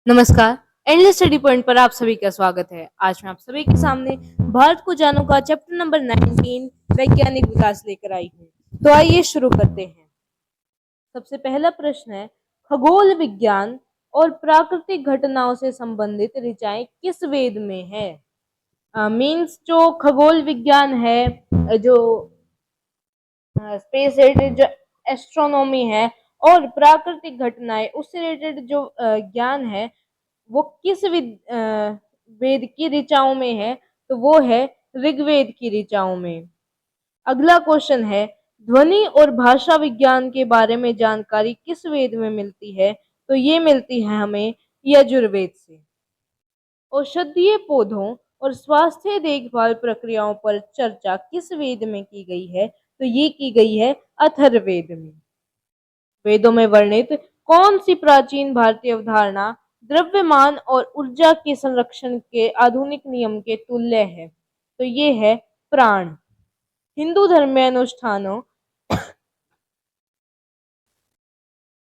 नमस्कार। Endless study point पर आप सभी का स्वागत है। आज मैं आप सभी के सामने भारत को जानो का चैप्टर नंबर 19 वैज्ञानिक विकास लेकर आई हूँ। तो आइए शुरू करते हैं। सबसे पहला प्रश्न है, खगोल विज्ञान और प्राकृतिक घटनाओं से संबंधित ऋचाएं किस वेद में है? मीन्स जो खगोल विज्ञान है, जो स्पेस रिलेटेड जो एस्ट्रोनॉमी है और प्राकृतिक घटनाएं उससे रिलेटेड जो ज्ञान है वो किस वेद की ऋचाओं में है? तो वो है ऋग्वेद की ऋचाओं में। अगला क्वेश्चन है, ध्वनि और भाषा विज्ञान के बारे में जानकारी किस वेद में मिलती है? तो ये मिलती है हमें यजुर्वेद से। औषधीय पौधों और स्वास्थ्य देखभाल प्रक्रियाओं पर चर्चा किस वेद में की गई है? तो ये की गई है अथर्ववेद में। वेदों में वर्णित कौन सी प्राचीन भारतीय अवधारणा द्रव्यमान और ऊर्जा के संरक्षण के आधुनिक नियम के तुल्य है? तो ये है प्राण। हिंदू धर्म में अनुष्ठानों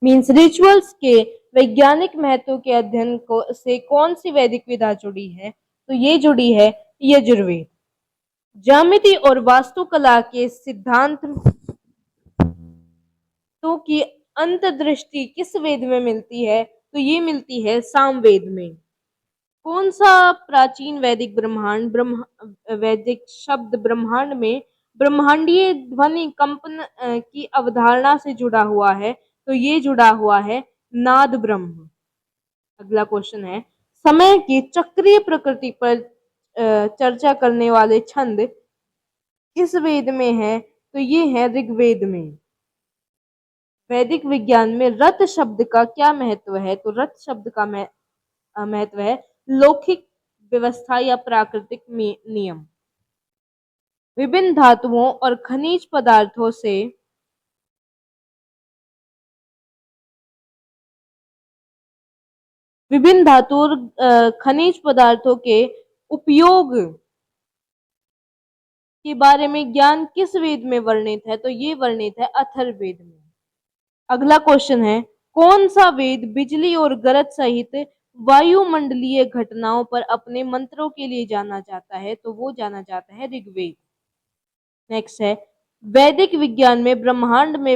मीन्स रिचुअल्स के वैज्ञानिक महत्व के अध्ययन को से कौन सी वैदिक विधा जुड़ी है? तो ये जुड़ी है यजुर्वेद। ज्यामिति और वास्तुकला के सिद्धांतों की अंतर्दृष्टि किस वेद में मिलती है? तो ये मिलती है सामवेद में। कौन सा प्राचीन वैदिक वैदिक शब्द ब्रह्मांड में ब्रह्मांडीय ध्वनि कंपन की अवधारणा से जुड़ा हुआ है? तो ये जुड़ा हुआ है नाद ब्रह्म। अगला क्वेश्चन है, समय की चक्रीय प्रकृति पर चर्चा करने वाले छंद किस वेद में है? तो ये है ऋग्वेद में। वैदिक विज्ञान में रत शब्द का क्या महत्व है? तो रत शब्द का महत्व है लौकिक व्यवस्था या प्राकृतिक नियम। विभिन्न धातुओं और खनिज पदार्थों से विभिन्न धातु और खनिज पदार्थों के उपयोग के बारे में ज्ञान किस वेद में वर्णित है? तो ये वर्णित है अथर्ववेद में। अगला क्वेश्चन है, कौन सा वेद बिजली और गरज सहित वायुमंडलीय घटनाओं पर अपने मंत्रों के लिए जाना जाता है? तो वो जाना जाता है ऋग्वेद। नेक्स्ट है, वैदिक विज्ञान में ब्रह्मांड में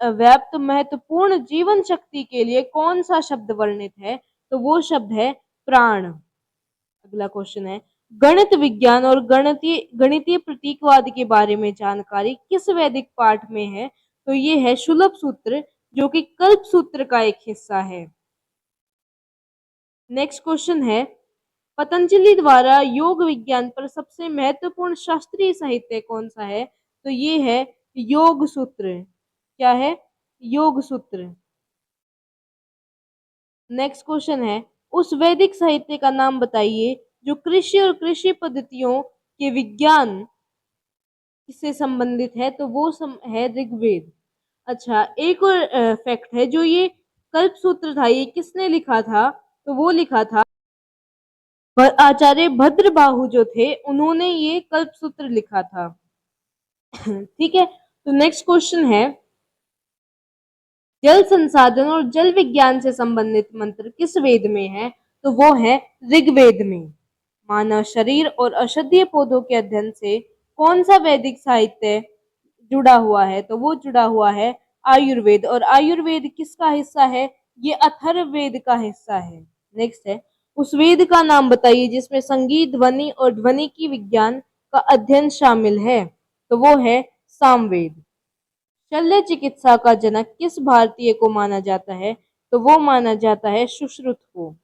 व्याप्त महत्वपूर्ण जीवन शक्ति के लिए कौन सा शब्द वर्णित है? तो वो शब्द है प्राण। अगला क्वेश्चन है, गणित विज्ञान और गणितीय प्रतीकवाद के बारे में जानकारी किस वैदिक पाठ में है? तो ये है शुलभ सूत्र, जो कि कल्प सूत्र का एक हिस्सा है। नेक्स्ट क्वेश्चन है, पतंजलि द्वारा योग विज्ञान पर सबसे महत्वपूर्ण शास्त्रीय साहित्य कौन सा है? तो ये है योग सूत्र। क्या है? योग सूत्र। नेक्स्ट क्वेश्चन है, उस वैदिक साहित्य का नाम बताइए जो कृषि और कृषि पद्धतियों के विज्ञान से संबंधित है? तो वो है ऋग्वेद। अच्छा, एक और फैक्ट है, जो ये कल्प सूत्र था ये किसने लिखा था? तो वो लिखा था आचार्य भद्रबाहु जो थे, उन्होंने ये कल्प सूत्र लिखा था। ठीक है, तो नेक्स्ट क्वेश्चन है, जल संसाधन और जल विज्ञान से संबंधित मंत्र किस वेद में है? तो वो है ऋग्वेद में। मानव शरीर और औषधीय पौधों के अध्ययन से कौन सा वैदिक साहित्य जुड़ा हुआ है? तो वो जुड़ा हुआ है आयुर्वेद। और आयुर्वेद किसका हिस्सा है? ये अथर्ववेद का हिस्सा है। नेक्स्ट है, उस वेद का नाम बताइए जिसमें संगीत, ध्वनि और ध्वनिकी विज्ञान का अध्ययन शामिल है? तो वो है सामवेद। शल्य चिकित्सा का जनक किस भारतीय को माना जाता है? तो वो माना जाता है सुश्रुत को।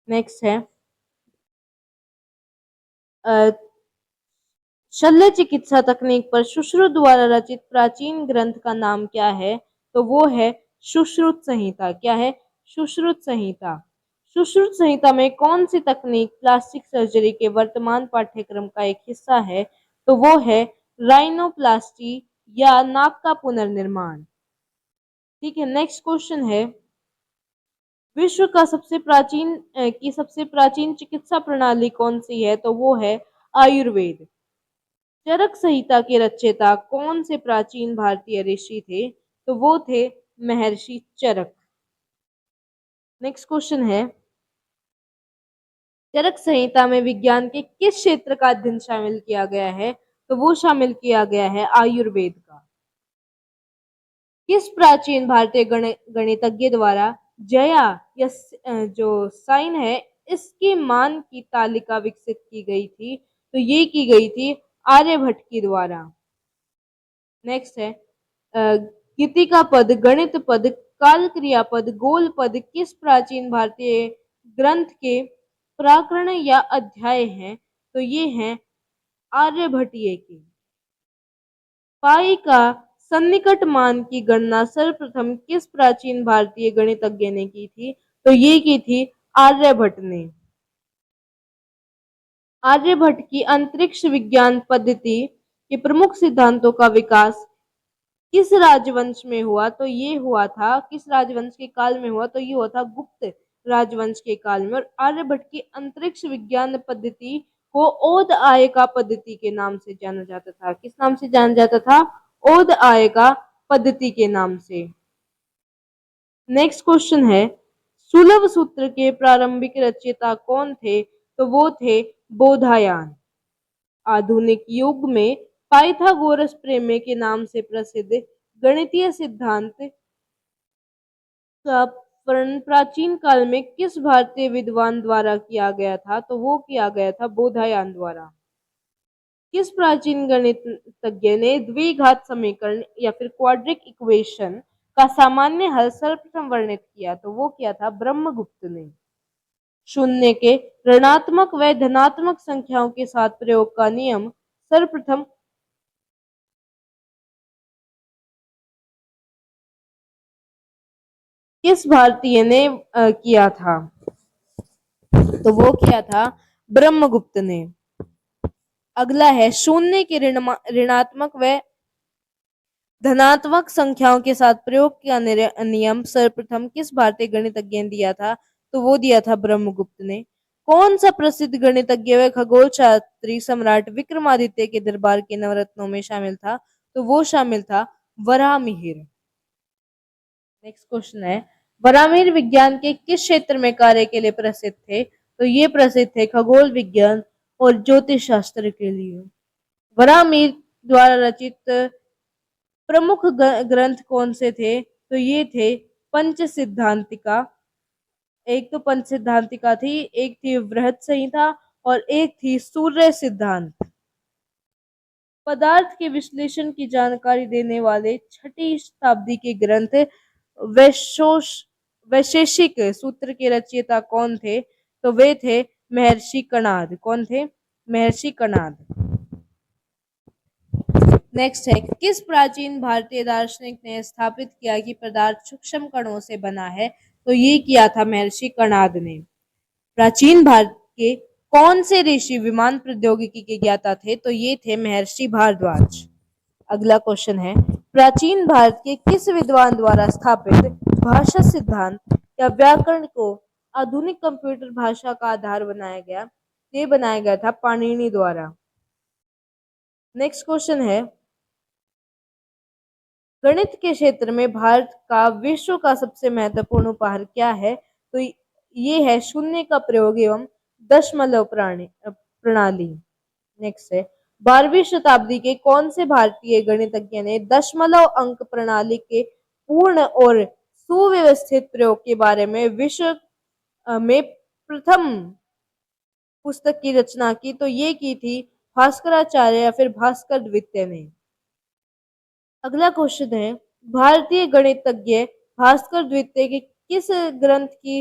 नेक्स्ट है, शल्य चिकित्सा तकनीक पर सुश्रुत द्वारा रचित प्राचीन ग्रंथ का नाम क्या है? तो वो है सुश्रुत संहिता। क्या है? सुश्रुत संहिता। सुश्रुत संहिता में कौन सी तकनीक प्लास्टिक सर्जरी के वर्तमान पाठ्यक्रम का एक हिस्सा है? तो वो है राइनोप्लास्टी या नाक का पुनर्निर्माण। ठीक है, नेक्स्ट क्वेश्चन है, विश्व का सबसे प्राचीन चिकित्सा प्रणाली कौन सी है? तो वो है आयुर्वेद। चरक संहिता के रचयिता कौन से प्राचीन भारतीय ऋषि थे? तो वो थे महर्षि चरक। नेक्स्ट क्वेश्चन है, चरक संहिता में विज्ञान के किस क्षेत्र का अध्ययन शामिल किया गया है? तो वो शामिल किया गया है आयुर्वेद का। किस प्राचीन भारतीय गणितज्ञ द्वारा जया या जो साइन है इसके मान की तालिका विकसित की गई थी? तो ये की गई थी आर्यभट्ट के द्वारा। नेक्स्ट है गीतिका पद, गणित पद, काल क्रिया पद, गोल पद किस प्राचीन भारतीय ग्रंथ के प्रकरण या अध्याय हैं? तो ये हैं आर्यभट्टीय के। पाई का सन्निकट मान की गणना सर्वप्रथम किस प्राचीन भारतीय गणितज्ञ ने की थी? तो ये की थी आर्यभट्ट ने। आर्यभट्ट की अंतरिक्ष विज्ञान पद्धति के प्रमुख सिद्धांतों का विकास किस राजवंश में हुआ? तो ये हुआ था किस राजवंश के काल में हुआ? तो ये हुआ था गुप्त राजवंश के काल में। और आर्यभट्ट की अंतरिक्ष विज्ञान पद्धति को ओद आयका पद्धति के नाम से जाना जाता था। किस नाम से जाना जाता था? ओद आयका पद्धति के नाम से। नेक्स्ट क्वेश्चन है सुलभ सूत्र के प्रारंभिक रचयिता कौन थे? तो वो थे बोधायन। आधुनिक युग में पाइथागोरस प्रमेय के नाम से प्रसिद्ध गणितीय सिद्धांत का प्राचीन काल में किस भारतीय विद्वान द्वारा किया गया था? तो वो किया गया था बोधायन द्वारा। किस प्राचीन गणितज्ञ ने द्विघात समीकरण या फिर क्वाड्रिक इक्वेशन का सामान्य हल सर्वप्रथम वर्णित किया? तो वो किया था ब्रह्मगुप्त ने। शून्य के ऋणात्मक व धनात्मक संख्याओं के साथ प्रयोग का नियम सर्वप्रथम किस भारतीय ने किया था? तो वो किया था ब्रह्मगुप्त ने। अगला है शून्य के ऋणात्मक व धनात्मक संख्याओं के साथ प्रयोग का नियम सर्वप्रथम किस भारतीय गणितज्ञ ने दिया था? तो वो दिया था ब्रह्मगुप्त ने। कौन सा प्रसिद्ध गणितज्ञ व खगोल शास्त्री सम्राट विक्रमादित्य के दरबार के नवरत्नों में शामिल था? तो वो शामिल था वराहमिहिर। नेक्स्ट क्वेश्चन है वराहमिहिर विज्ञान के किस क्षेत्र में कार्य के लिए प्रसिद्ध थे? तो ये प्रसिद्ध थे खगोल विज्ञान और ज्योतिष शास्त्र के लिए। वराहमिहिर द्वारा रचित प्रमुख ग्रंथ कौन से थे? तो ये थे पंच सिद्धांतिका। एक तो पंच सिद्धांतिका थी, एक थी बृहद संहिता और एक थी सूर्य सिद्धांत। पदार्थ के विश्लेषण की जानकारी देने वाले छठी शताब्दी के ग्रंथ वैशेषिक सूत्र के रचयिता कौन थे? तो वे थे महर्षि कणाद। कौन थे? महर्षि कणाद। नेक्स्ट है किस प्राचीन भारतीय दार्शनिक ने स्थापित किया कि पदार्थ सूक्ष्म कणों से बना है? तो ये किया था महर्षि कणाद ने। प्राचीन भारत के कौन से ऋषि विमान प्रौद्योगिकी के ज्ञाता थे? तो ये थे महर्षि भारद्वाज। अगला क्वेश्चन है प्राचीन भारत के किस विद्वान द्वारा स्थापित भाषा सिद्धांत या व्याकरण को आधुनिक कंप्यूटर भाषा का आधार बनाया गया? ये बनाया गया था पाणिनि द्वारा। नेक्स्ट क्वेश्चन है गणित के क्षेत्र में भारत का विश्व का सबसे महत्वपूर्ण उपहार क्या है? तो ये है शून्य का प्रयोग एवं दशमलव प्रणाली। नेक्स्ट है 12वीं शताब्दी के कौन से भारतीय गणितज्ञ ने दशमलव अंक प्रणाली के पूर्ण और सुव्यवस्थित प्रयोग के बारे में विश्व में प्रथम पुस्तक की रचना की? तो ये की थी भास्कराचार्य या फिर भास्कर द्वितीय ने। अगला क्वेश्चन है भारतीय गणितज्ञ भास्कर द्वितीय के किस ग्रंथ की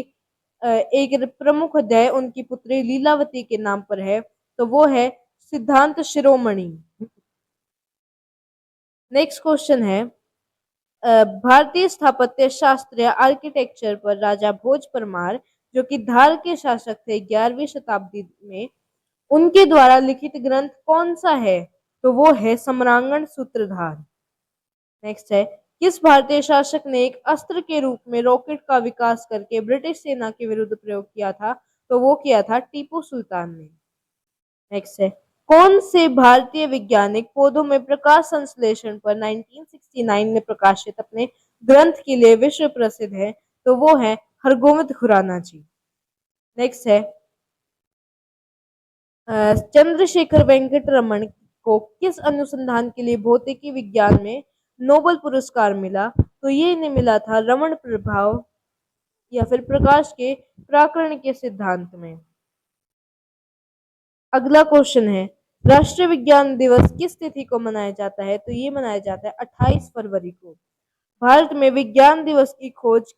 एक प्रमुख अध्याय उनकी पुत्री लीलावती के नाम पर है? तो वो है सिद्धांत शिरोमणि। नेक्स्ट क्वेश्चन है भारतीय स्थापत्य शास्त्र या आर्किटेक्चर पर राजा भोज परमार जो कि धार के शासक थे 11वीं शताब्दी में, उनके द्वारा लिखित ग्रंथ कौन सा है? तो वो है सम्रांगण सूत्रधार। नेक्स्ट है किस भारतीय शासक ने एक अस्त्र के रूप में रॉकेट का विकास करके ब्रिटिश सेना के विरुद्ध प्रयोग किया था? तो वो किया था टीपू सुल्तान ने। नेक्स्ट है कौन से भारतीय वैज्ञानिक पौधों में प्रकाश संश्लेषण पर 1969 में प्रकाशित अपने ग्रंथ के लिए विश्व प्रसिद्ध है? तो वो है हरगोविंद खुराना जी। नेक्स्ट है चंद्रशेखर वेंकट रमन को किस अनुसंधान के लिए भौतिकी विज्ञान में नोबेल पुरस्कार मिला? तो ये इन्हें मिला था रमन प्रभाव या फिर प्रकाश के प्राकरण के सिद्धांत में। अगला क्वेश्चन है, राष्ट्रीय विज्ञान दिवस किस तिथि को मनाया जाता है? तो ये मनाया जाता है 28 फरवरी को। भारत में विज्ञान दिवस की खोज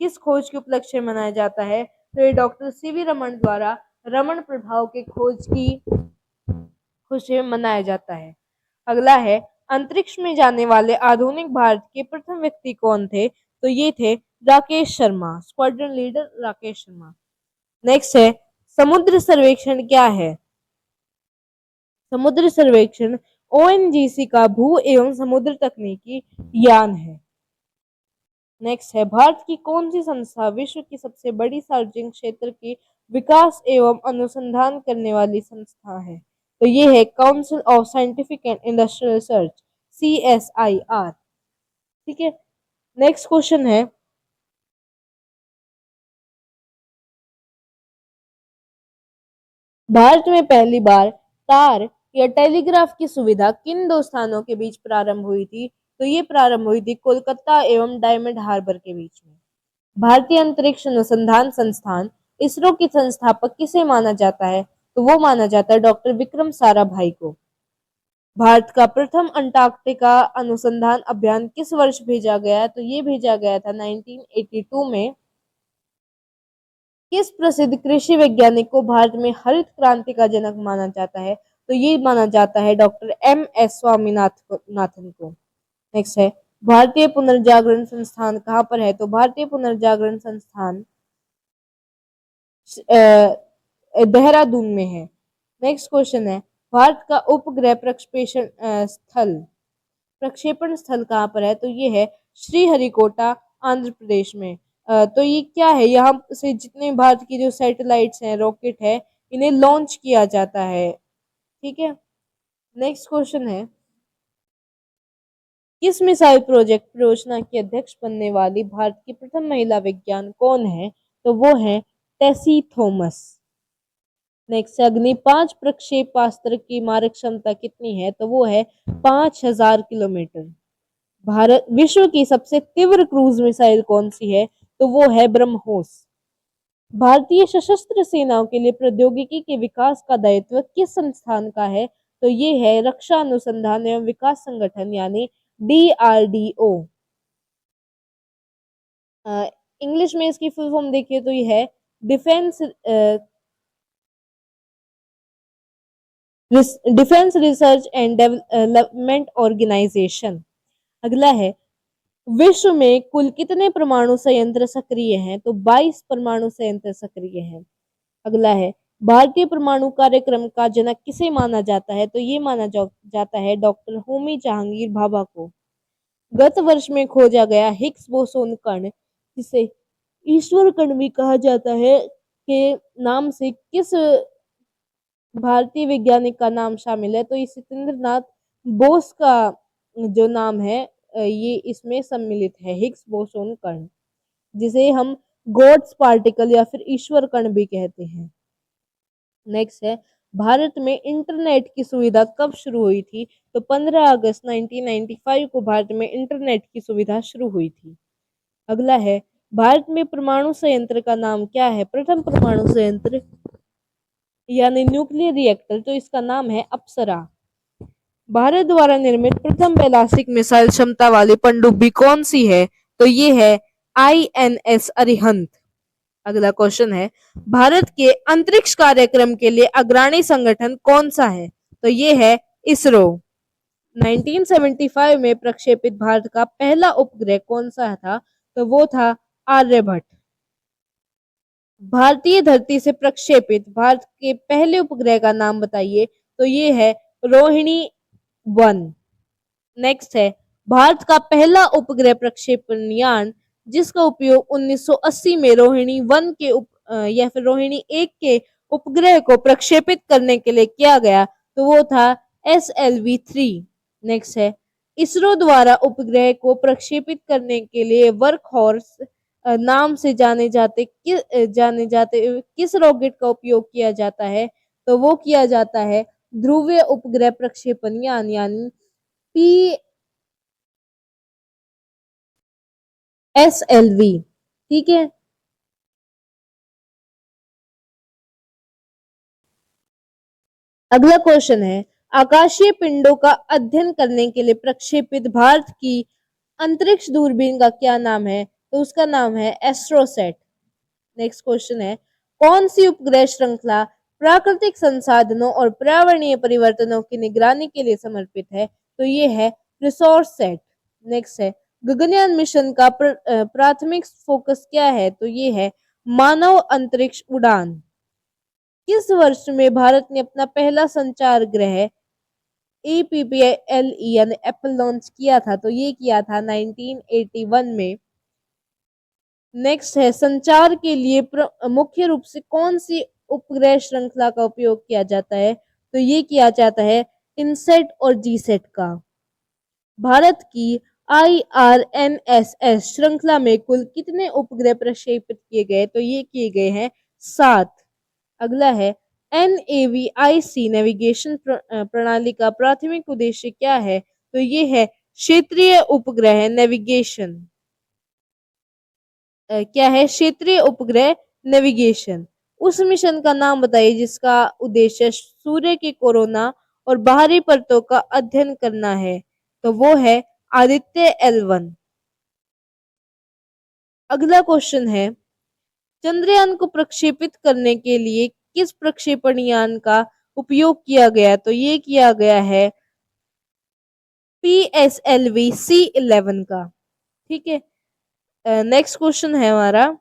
किस खोज के उपलक्ष्य में मनाया जाता है? तो ये डॉक्टर सीवी रमन द्वारा रमन प्रभाव के खोज की खुशी में मनाया जाता है। अगला है, अंतरिक्ष में जाने वाले आधुनिक भारत के प्रथम व्यक्ति कौन थे? तो ये थे Rakesh Sharma, squadron leader Rakesh Sharma. Next है, समुद्र सर्वेक्षण क्या है? समुद्र सर्वेक्षण ओएनजीसी का भू एवं समुद्र तकनीकी यान है। नेक्स्ट है, भारत की कौन सी संस्था विश्व की सबसे बड़ी सार्वजनिक क्षेत्र की विकास एवं अनुसंधान करने वाली संस्था है? तो ये है council of scientific and industrial research, CSIR। ठीक है, नेक्स्ट क्वेश्चन है, भारत में पहली बार तार या टेलीग्राफ की सुविधा किन दो स्थानों के बीच प्रारंभ हुई थी? तो ये प्रारंभ हुई थी कोलकाता एवं डायमंड हार्बर के बीच में। भारतीय अंतरिक्ष अनुसंधान संस्थान इसरो के संस्थापक किसे माना जाता है? तो वो माना जाता है डॉक्टर विक्रम साराभाई को। भारत का प्रथम अंटार्कटिका अनुसंधान अभियान किस वर्ष भेजा गया? तो ये भेजा गया था 1982 में। किस प्रसिद्ध कृषि वैज्ञानिक को भारत में हरित क्रांति का जनक माना जाता है? तो ये माना जाता है डॉक्टर MS स्वामीनाथन को। नेक्स्ट है, भारतीय पुनर्जागरण संस्थान कहाँ पर है? तो भारतीय पुनर्जागरण संस्थान देहरादून में है। नेक्स्ट क्वेश्चन है, भारत का उपग्रह प्रक्षेपण स्थल कहाँ पर है? तो ये है श्रीहरिकोटा, आंध्र प्रदेश में। तो ये क्या है, यहाँ से जितने भारत की जो सैटेलाइट्स हैं, रॉकेट है, इन्हें लॉन्च किया जाता है। ठीक है, नेक्स्ट क्वेश्चन है, किस मिसाइल प्रोजेक्ट परियोजना की अध्यक्ष बनने वाली भारत की प्रथम महिला वैज्ञानिक कौन है? तो वो है टेसी थॉमस। नेक्स्ट, अग्नि 5 प्रक्षेपास्त्र की मारक क्षमता कितनी है? तो वो है 5000 किलोमीटर। भारत विश्व की सबसे तीव्र क्रूज मिसाइल कौन सी है? तो वो है ब्रह्मोस। भारतीय सशस्त्र सेनाओं के लिए प्रौद्योगिकी के विकास का दायित्व किस संस्थान का है? तो ये है रक्षा अनुसंधान एवं विकास संगठन यानी DRDO। इंग्लिश में इसकी फुल फॉर्म देखिए तो ये है Defence Research and Development Organisation. अगला है, विश्व में कुल कितने परमाणु संयंत्र सक्रिय हैं? तो 22 परमाणु संयंत्र सक्रिय हैं। अगला है, भारतीय परमाणु कार्यक्रम का जनक किसे माना जाता है? तो ये माना जाता है डॉक्टर होमी जहांगीर भाभा को। गत वर्ष में खोजा गया हिग्स बोसोन कण, जिसे ईश्वर कण भी कहा जाता है, के नाम से किस भारतीय वैज्ञानिक का नाम शामिल है? तो ये सत्येंद्रनाथ बोस का जो नाम है ये इसमें सम्मिलित है, हिग्स बोसोन कण, जिसे हम गॉड्स पार्टिकल या फिर ईश्वर कण भी कहते हैं। नेक्स्ट है, भारत में इंटरनेट की सुविधा कब शुरू हुई थी? तो 15 अगस्त 1995 को भारत में इंटरनेट की सुविधा शुरू हुई थी। अगला है, भारत में परमाणु संयंत्र का नाम क्या है? प्रथम परमाणु संयंत्र यानी न्यूक्लियर रिएक्टर, तो इसका नाम है अप्सरा। भारत द्वारा निर्मित प्रथम बैलास्टिक मिसाइल क्षमता वाली पनडुब्बी कौन सी है? तो ये है INS अरिहंत। अगला क्वेश्चन है, भारत के अंतरिक्ष कार्यक्रम के लिए अग्रणी संगठन कौन सा है? तो ये है इसरो। 1975 में प्रक्षेपित भारत का पहला उपग्रह कौन सा था? तो वो था आर्यभट्ट। भारतीय धरती से प्रक्षेपित भारत के पहले उपग्रह का नाम बताइए। तो ये है रोहिणी 1। नेक्स्ट है, भारत का पहला उपग्रह प्रक्षेपण यान जिसका उपयोग 1980 में रोहिणी 1 के या फिर रोहिणी 1 के उपग्रह को प्रक्षेपित करने के लिए किया गया, तो वो था SLV-3। नेक्स्ट है, इसरो द्वारा उपग्रह को प्रक्षेपित करने के लिए वर्कहॉर्स नाम से जाने जाते किस रॉकेट का उपयोग किया जाता है? तो वो किया जाता है ध्रुवीय उपग्रह प्रक्षेपण यान यानी PSLV। ठीक है। अगला क्वेश्चन है, आकाशीय पिंडों का अध्ययन करने के लिए प्रक्षेपित भारत की अंतरिक्ष दूरबीन का क्या नाम है? तो उसका नाम है एस्ट्रोसेट। नेक्स्ट क्वेश्चन है, कौन सी उपग्रह श्रृंखला प्राकृतिक संसाधनों और पर्यावरणीय परिवर्तनों की निगरानी के लिए समर्पित है? तो ये है रिसोर्स सेट। नेक्स्ट है, गगनयान मिशन का प्राथमिक फोकस क्या है? तो ये है मानव अंतरिक्ष उड़ान। किस वर्ष में भारत ने अपना पहला संचार ग्रह APPLE यानी एप्पल लॉन्च किया था? तो ये किया था 1981 में। नेक्स्ट है, संचार के लिए मुख्य रूप से कौन सी उपग्रह श्रृंखला का उपयोग किया जाता है? तो ये किया जाता है इनसेट और जीसेट का। भारत की IRNSS श्रृंखला में कुल कितने उपग्रह प्रक्षेपित किए गए? तो ये किए गए हैं 7। अगला है, NAVIC नेविगेशन प्रणाली का प्राथमिक उद्देश्य क्या है? तो ये है क्षेत्रीय उपग्रह नेविगेशन। क्या है? क्षेत्रीय उपग्रह नेविगेशन। उस मिशन का नाम बताइए जिसका उद्देश्य सूर्य की कोरोना और बाहरी परतों का अध्ययन करना है। तो वो है आदित्य L1। अगला क्वेश्चन है, चंद्रयान को प्रक्षेपित करने के लिए किस प्रक्षेपण यान का उपयोग किया गया? तो ये किया गया है PSLV C11 का। ठीक है। नेक्स्ट क्वेश्चन है हमारा,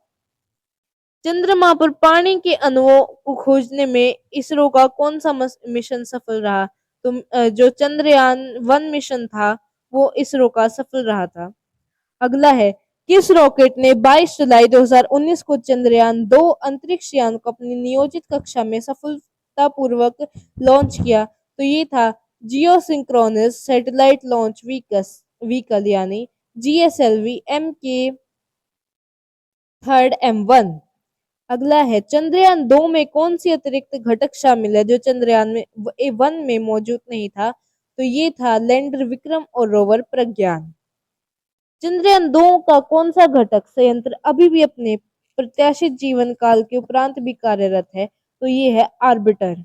चंद्रमा पर पानी के अणुओं को खोजने में इसरो का कौन सा मिशन सफल रहा? तो जो चंद्रयान 1 मिशन था वो इसरो का सफल रहा था। अगला है, किस रॉकेट ने 22 जुलाई 2019 को चंद्रयान 2 अंतरिक्ष यान को अपनी नियोजित कक्षा में सफलतापूर्वक लॉन्च किया? तो ये था जियो सिंक्रोनस सैटेलाइट लॉन्च व्हीकल यानी GSLV MK3 M1। अगला है, चंद्रयान 2 में कौन सी अतिरिक्त घटक शामिल है जो चंद्रयान में 1 में मौजूद नहीं था? तो ये था लैंडर विक्रम और रोवर प्रज्ञान। चंद्रयान 2 का कौन सा घटक संयंत्र अभी भी अपने प्रत्याशित जीवन काल के उपरांत भी कार्यरत है? तो ये है आर्बिटर।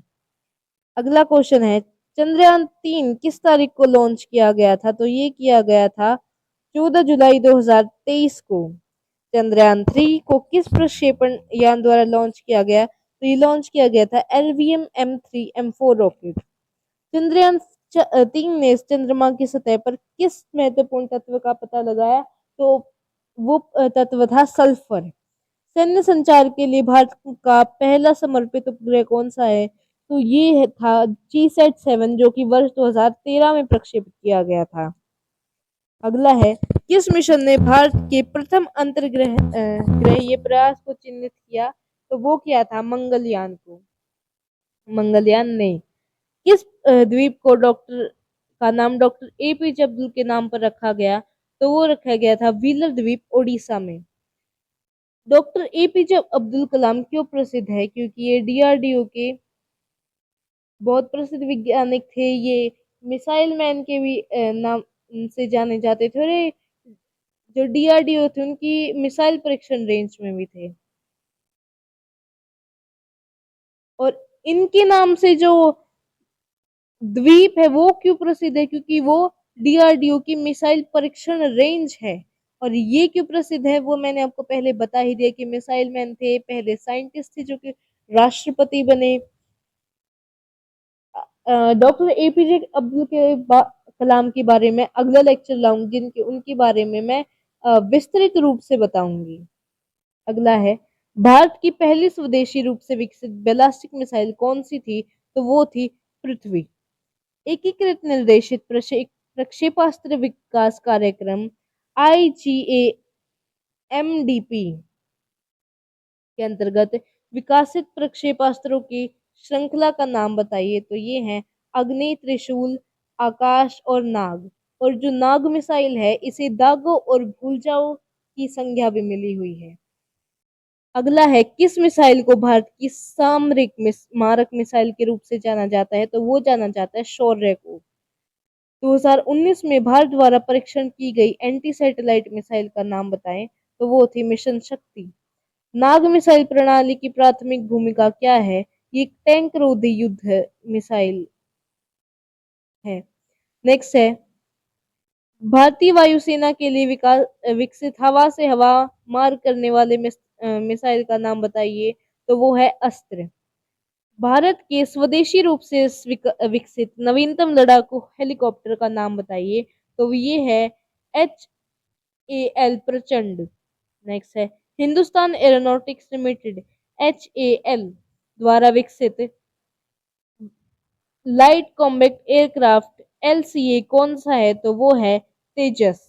अगला क्वेश्चन है, चंद्रयान 3 किस तारीख को लॉन्च किया गया था? तो ये किया गया था 14 जुलाई 2023 को। चंद्रयान 3 को किस प्रक्षेपण यान द्वारा लॉन्च किया गया? तो ये लॉन्च किया गया था LVM M3M4 रॉकेट। चंद्रयान 3 ने चंद्रमा की सतह पर किस महत्वपूर्ण तत्व का पता लगाया? तो वो तत्व था सल्फर। सैन्य संचार के लिए भारत का पहला समर्पित उपग्रह कौन सा है? तो ये था GSAT-7 जो कि वर्ष 2013 में प्रक्षेपित किया गया था। अगला है, किस मिशन ने भारत के प्रथम अंतर्ग्रह ग्रहीय प्रयास को चिन्हित किया? तो वो किया था मंगलयान को। मंगलयान ने किस द्वीप को डॉक्टर APJ अब्दुल के नाम पर रखा गया? तो वो रखा गया था व्हीलर द्वीप ओडिशा में। डॉक्टर APJ अब्दुल कलाम क्यों प्रसिद्ध है? क्योंकि ये DRDO के बहुत प्रसिद्ध वैज्ञानिक थे। ये मिसाइल मैन के भी नाम से जाने जाते थे। और ये जो DRDO थे उनकी मिसाइल परीक्षण रेंज में भी थे। और इनके नाम से जो द्वीप है वो क्यों प्रसिद्ध है? क्योंकि वो DRDO की मिसाइल परीक्षण रेंज है। और ये क्यों प्रसिद्ध है वो मैंने आपको पहले बता ही दिया कि मिसाइल मैन थे, पहले साइंटिस्ट थे जो कि राष्ट्रपति बने। डॉक्टर APJ अब्दुल कलाम के बारे में अगला लेक्चर लाऊंगी जिनके उनके बारे में मैं विस्तृत रूप से बताऊंगी। अगला है, भारत की पहली स्वदेशी रूप से विकसित बैलिस्टिक मिसाइल कौन सी थी? तो वो थी पृथ्वी। एकीकृत निर्देशित प्रक्षेपास्त्र विकास कार्यक्रम IGAMDP के अंतर्गत विकासित प्रक्षेपास्त्रों की श्रृंखला का नाम बताइए? तो ये है अग्नि, त्रिशूल, आकाश और नाग। और जो नाग मिसाइल है इसे दागो और भूल जाओ की संज्ञा भी मिली हुई है। अगला है, किस मिसाइल को भारत की सामरिक मारक मिसाइल के रूप से जाना जाता है? तो वो जाना जाता है शौर्य को। 2019 में भारत द्वारा परीक्षण की गई एंटी सैटेलाइट मिसाइल का नाम बताएं? तो वो थी मिशन शक्ति। नाग मिसाइल प्रणाली की प्राथमिक भूमिका क्या है? ये टैंक रोधी युद्ध मिसाइल है। नेक्स्ट है, भारतीय वायुसेना के लिए विकसित हवा से हवा मार करने वाले मिसाइल का नाम बताइए? तो वो है अस्त्र। भारत के स्वदेशी रूप से विकसित नवीनतम लड़ाकू हेलीकॉप्टर का नाम बताइए? तो ये है HAL प्रचंड। नेक्स्ट है, हिंदुस्तान एरोनॉटिक्स लिमिटेड HAL द्वारा विकसित लाइट कॉम्बैट एयरक्राफ्ट LCA कौन सा है? तो वो है तेजस।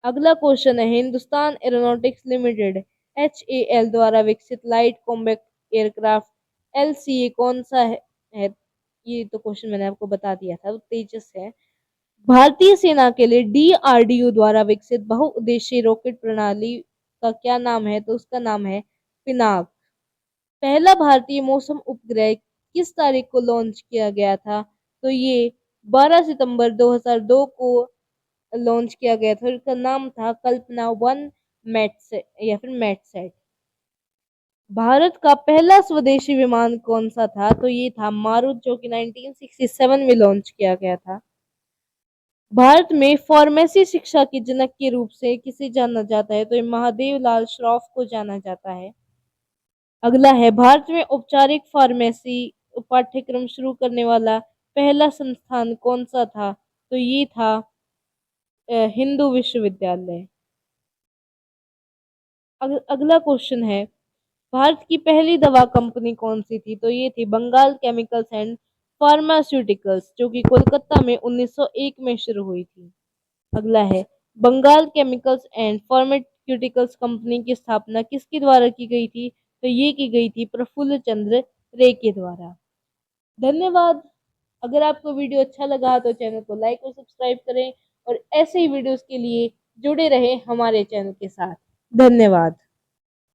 अगला क्वेश्चन है, हिंदुस्तान एरोनॉटिक्स लिमिटेड HAL द्वारा विकसित लाइट कॉम्बैट एयरक्राफ्ट LCA कौन सा है? ये तो क्वेश्चन मैंने आपको बता दिया था, तो तेजस है। भारतीय सेना के लिए DRDO द्वारा विकसित बहुउद्देशीय रॉकेट प्रणाली का क्या नाम है? तो उसका नाम है पिनाक। पहला भारतीय मौसम उपग्रह किस तारीख को लॉन्च किया गया था? तो ये 12 सितंबर 2002 को लॉन्च किया गया था। इसका नाम था कल्पना 1 मैट या फिर मैटसेट। भारत का पहला स्वदेशी विमान कौन सा था? तो ये था मारुत, जो कि 1967 में लॉन्च किया गया था। भारत में फार्मेसी शिक्षा के जनक के रूप से किसे जाना जाता है? तो ये महादेव लाल श्रॉफ को जाना जाता है। अगला है, भारत में औपचारिक फार्मेसी पाठ्यक्रम शुरू करने वाला पहला संस्थान कौन सा था? तो ये था हिंदू विश्वविद्यालय। अगला क्वेश्चन है, भारत की पहली दवा कंपनी कौन सी थी? तो ये थी बंगाल केमिकल्स एंड फार्मास्यूटिकल्स, जो कि कोलकाता में 1901 में शुरू हुई थी। अगला है, Bengal chemicals and pharmaceuticals company की स्थापना किसके द्वारा की गई थी? तो ये की गई थी प्रफुल्ल चंद्र रे के द्वारा। धन्यवाद। अगर आपको वीडियो अच्छा लगा तो चैनल को लाइक और सब्सक्राइब करें और ऐसे ही वीडियोस के लिए जुड़े रहें हमारे चैनल के साथ। धन्यवाद।